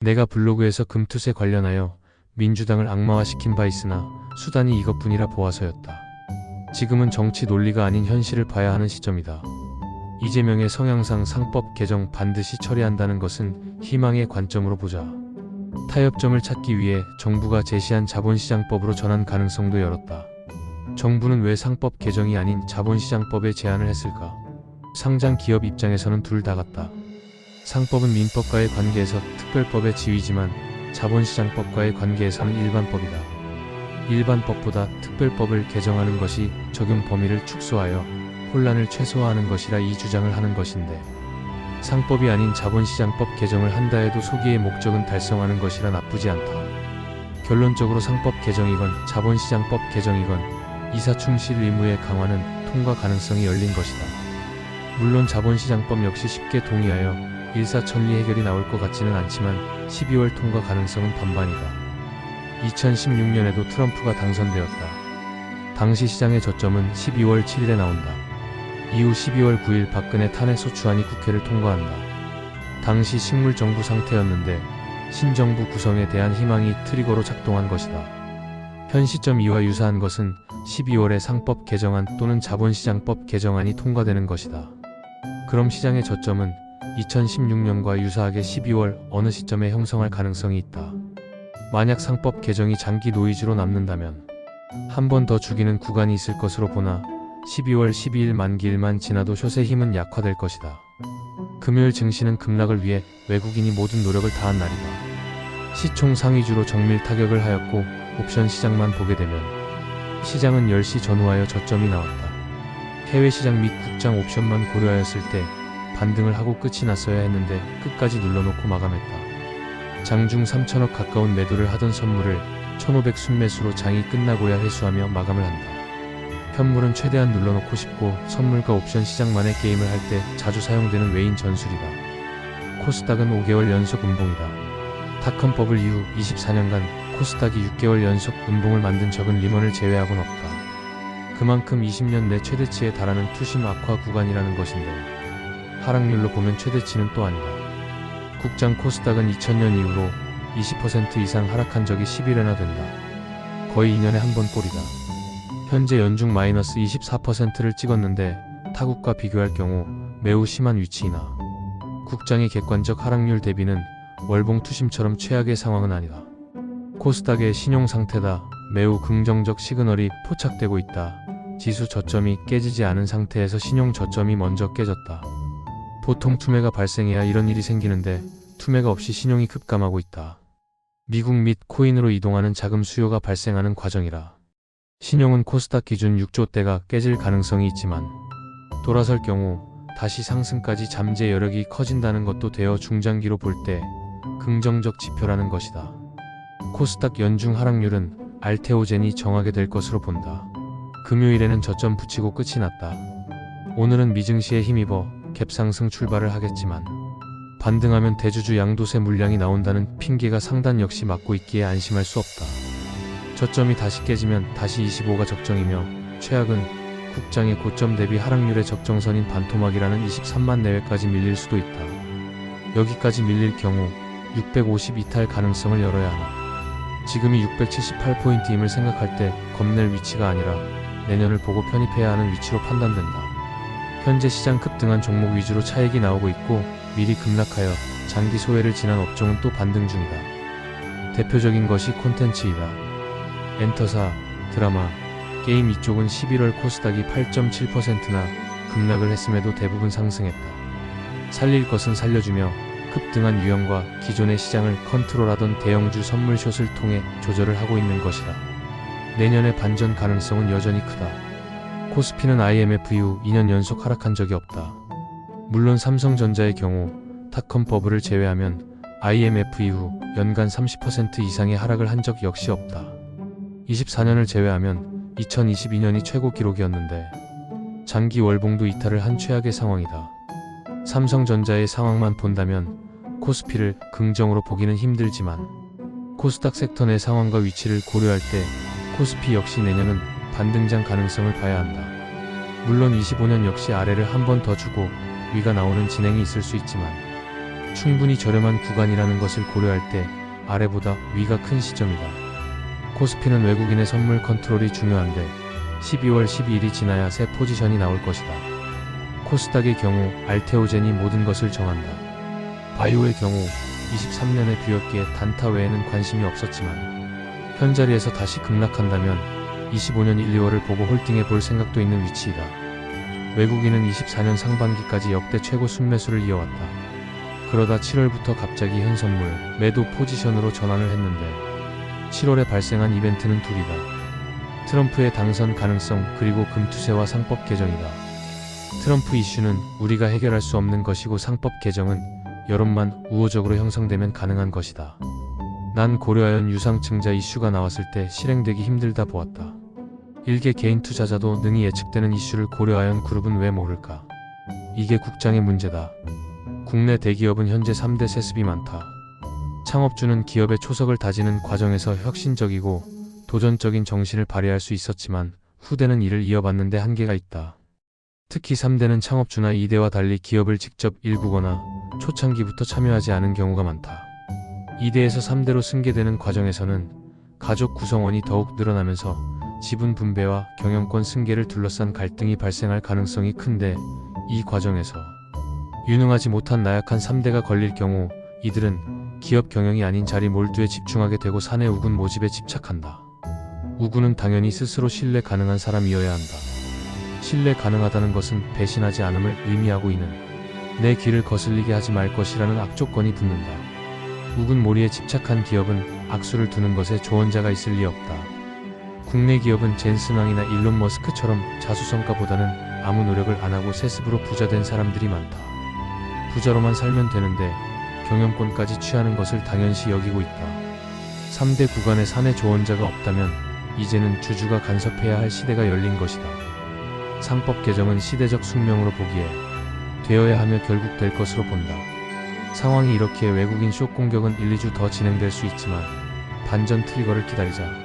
내가 블로그에서 금투세 관련하여 민주당을 악마화시킨 바 있으나 수단이 이것뿐이라 보아서였다. 지금은 정치 논리가 아닌 현실을 봐야 하는 시점이다. 이재명의 성향상 상법 개정 반드시 처리한다는 것은 희망의 관점으로 보자. 타협점을 찾기 위해 정부가 제시한 자본시장법으로 전환 가능성도 열었다. 정부는 왜 상법 개정이 아닌 자본시장법에 제안을 했을까? 상장 기업 입장에서는 둘 다 같다. 상법은 민법과의 관계에서 특별법의 지위지만 자본시장법과의 관계에서는 일반법이다. 일반법보다 특별법을 개정하는 것이 적용 범위를 축소하여 혼란을 최소화하는 것이라 이 주장을 하는 것인데, 상법이 아닌 자본시장법 개정을 한다 해도 소기의 목적은 달성하는 것이라 나쁘지 않다. 결론적으로 상법 개정이건 자본시장법 개정이건 이사충실 의무의 강화는 통과 가능성이 열린 것이다. 물론 자본시장법 역시 쉽게 동의하여 일사천리 해결이 나올 것 같지는 않지만 12월 통과 가능성은 반반이다. 2016년에도 트럼프가 당선되었다. 당시 시장의 저점은 12월 7일에 나온다. 이후 12월 9일 박근혜 탄핵소추안이 국회를 통과한다. 당시 식물정부 상태였는데 신정부 구성에 대한 희망이 트리거로 작동한 것이다. 현 시점 이와 유사한 것은 12월에 상법 개정안 또는 자본시장법 개정안이 통과되는 것이다. 그럼 시장의 저점은 2016년과 유사하게 12월 어느 시점에 형성할 가능성이 있다. 만약 상법 개정이 장기 노이즈로 남는다면 한 번 더 죽이는 구간이 있을 것으로 보나 12월 12일 만기일만 지나도 숏의 힘은 약화될 것이다. 금요일 증시는 급락을 위해 외국인이 모든 노력을 다한 날이다. 시총 상위주로 정밀 타격을 하였고 옵션 시장만 보게 되면 시장은 10시 전후하여 저점이 나왔다. 해외 시장 및 국장 옵션만 고려하였을 때 반등을 하고 끝이 났어야 했는데 끝까지 눌러놓고 마감했다. 장중 3천억 가까운 매도를 하던 선물을 1,500 순매수로 장이 끝나고야 회수하며 마감을 한다. 현물은 최대한 눌러놓고 싶고 선물과 옵션 시장만의 게임을 할 때 자주 사용되는 외인 전술이다. 코스닥은 5개월 연속 음봉이다. 닷컴버블 이후 24년간 코스닥이 6개월 연속 음봉을 만든 적은 리먼을 제외하곤 없다. 그만큼 20년 내 최대치에 달하는 투심 악화 구간이라는 것인데, 하락률로 보면 최대치는 또 아니다. 국장 코스닥은 2000년 이후로 20% 이상 하락한 적이 11회나 된다. 거의 2년에 한 번 꼴이다. 현재 연중 마이너스 24%를 찍었는데 타국과 비교할 경우 매우 심한 위치이나 국장의 객관적 하락률 대비는 월봉 투심처럼 최악의 상황은 아니다. 코스닥의 신용 상태다. 매우 긍정적 시그널이 포착되고 있다. 지수 저점이 깨지지 않은 상태에서 신용 저점이 먼저 깨졌다. 보통 투매가 발생해야 이런 일이 생기는데 투매가 없이 신용이 급감하고 있다. 미국 및 코인으로 이동하는 자금 수요가 발생하는 과정이라 신용은 코스닥 기준 6조대가 깨질 가능성이 있지만 돌아설 경우 다시 상승까지 잠재 여력이 커진다는 것도 되어 중장기로 볼 때 긍정적 지표라는 것이다. 코스닥 연중 하락률은 알테오젠이 정하게 될 것으로 본다. 금요일에는 저점 붙이고 끝이 났다. 오늘은 미증시에 힘입어 갭상승 출발을 하겠지만 반등하면 대주주 양도세 물량이 나온다는 핑계가 상단 역시 맞고 있기에 안심할 수 없다. 저점이 다시 깨지면 다시 25가 적정이며 최악은 국장의 고점 대비 하락률의 적정선인 반토막이라는 23만 내외까지 밀릴 수도 있다. 여기까지 밀릴 경우 650 이탈 가능성을 열어야 하나. 지금이 678포인트임을 생각할 때 겁낼 위치가 아니라 내년을 보고 편입해야 하는 위치로 판단된다. 현재 시장 급등한 종목 위주로 차익이 나오고 있고 미리 급락하여 장기 소외를 지난 업종은 또 반등 중이다. 대표적인 것이 콘텐츠이다. 엔터사, 드라마, 게임 이쪽은 11월 코스닥이 8.7%나 급락을 했음에도 대부분 상승했다. 살릴 것은 살려주며 급등한 유형과 기존의 시장을 컨트롤하던 대형주 선물숏을 통해 조절을 하고 있는 것이다. 내년의 반전 가능성은 여전히 크다. 코스피는 IMF 이후 2년 연속 하락한 적이 없다. 물론 삼성전자의 경우 닷컴버블을 제외하면 IMF 이후 연간 30% 이상의 하락을 한 적 역시 없다. 24년을 제외하면 2022년이 최고 기록이었는데 장기 월봉도 이탈을 한 최악의 상황이다. 삼성전자의 상황만 본다면 코스피를 긍정으로 보기는 힘들지만 코스닥 섹터 내 상황과 위치를 고려할 때 코스피 역시 내년은 반등장 가능성을 봐야 한다. 물론 25년 역시 아래를 한 번 더 주고 위가 나오는 진행이 있을 수 있지만 충분히 저렴한 구간이라는 것을 고려할 때 아래보다 위가 큰 시점이다. 코스피는 외국인의 선물 컨트롤이 중요한데 12월 12일이 지나야 새 포지션이 나올 것이다. 코스닥의 경우 알테오젠이 모든 것을 정한다. 바이오의 경우 23년에 뷰였기에 단타 외에는 관심이 없었지만 현자리에서 다시 급락한다면 25년 1, 2월을 보고 홀딩해 볼 생각도 있는 위치이다. 외국인은 24년 상반기까지 역대 최고 순매수를 이어왔다. 그러다 7월부터 갑자기 현선물 매도 포지션으로 전환을 했는데 7월에 발생한 이벤트는 둘이다. 트럼프의 당선 가능성 그리고 금투세와 상법 개정이다. 트럼프 이슈는 우리가 해결할 수 없는 것이고 상법 개정은 여론만 우호적으로 형성되면 가능한 것이다. 난 고려아연 유상증자 이슈가 나왔을 때 실행되기 힘들다 보았다. 일개 개인 투자자도 능히 예측되는 이슈를 고려아연 그룹은 왜 모를까? 이게 국장의 문제다. 국내 대기업은 현재 3대 세습이 많다. 창업주는 기업의 초석을 다지는 과정에서 혁신적이고 도전적인 정신을 발휘할 수 있었지만 후대는 이를 이어받는데 한계가 있다. 특히 3대는 창업주나 2대와 달리 기업을 직접 일구거나 초창기부터 참여하지 않은 경우가 많다. 2대에서 3대로 승계되는 과정에서는 가족 구성원이 더욱 늘어나면서 지분 분배와 경영권 승계를 둘러싼 갈등이 발생할 가능성이 큰데 이 과정에서 유능하지 못한 나약한 3대가 걸릴 경우 이들은 기업 경영이 아닌 자리 몰두에 집중하게 되고 사내 우군 모집에 집착한다. 우군은 당연히 스스로 신뢰 가능한 사람이어야 한다. 신뢰 가능하다는 것은 배신하지 않음을 의미하고 이는 내 귀를 거슬리게 하지 말 것이라는 악조건이 붙는다. 우군 몰이에 집착한 기업은 악수를 두는 것에 조언자가 있을 리 없다. 국내 기업은 젠슨왕이나 일론 머스크처럼 자수성가보다는 아무 노력을 안 하고 세습으로 부자된 사람들이 많다. 부자로만 살면 되는데 경영권까지 취하는 것을 당연시 여기고 있다. 3대 구간에 사내 조언자가 없다면 이제는 주주가 간섭해야 할 시대가 열린 것이다. 상법 개정은 시대적 숙명으로 보기에 되어야 하며 결국 될 것으로 본다. 상황이 이렇기에 외국인 숏 공격은 1, 2주 더 진행될 수 있지만 반전 트리거를 기다리자.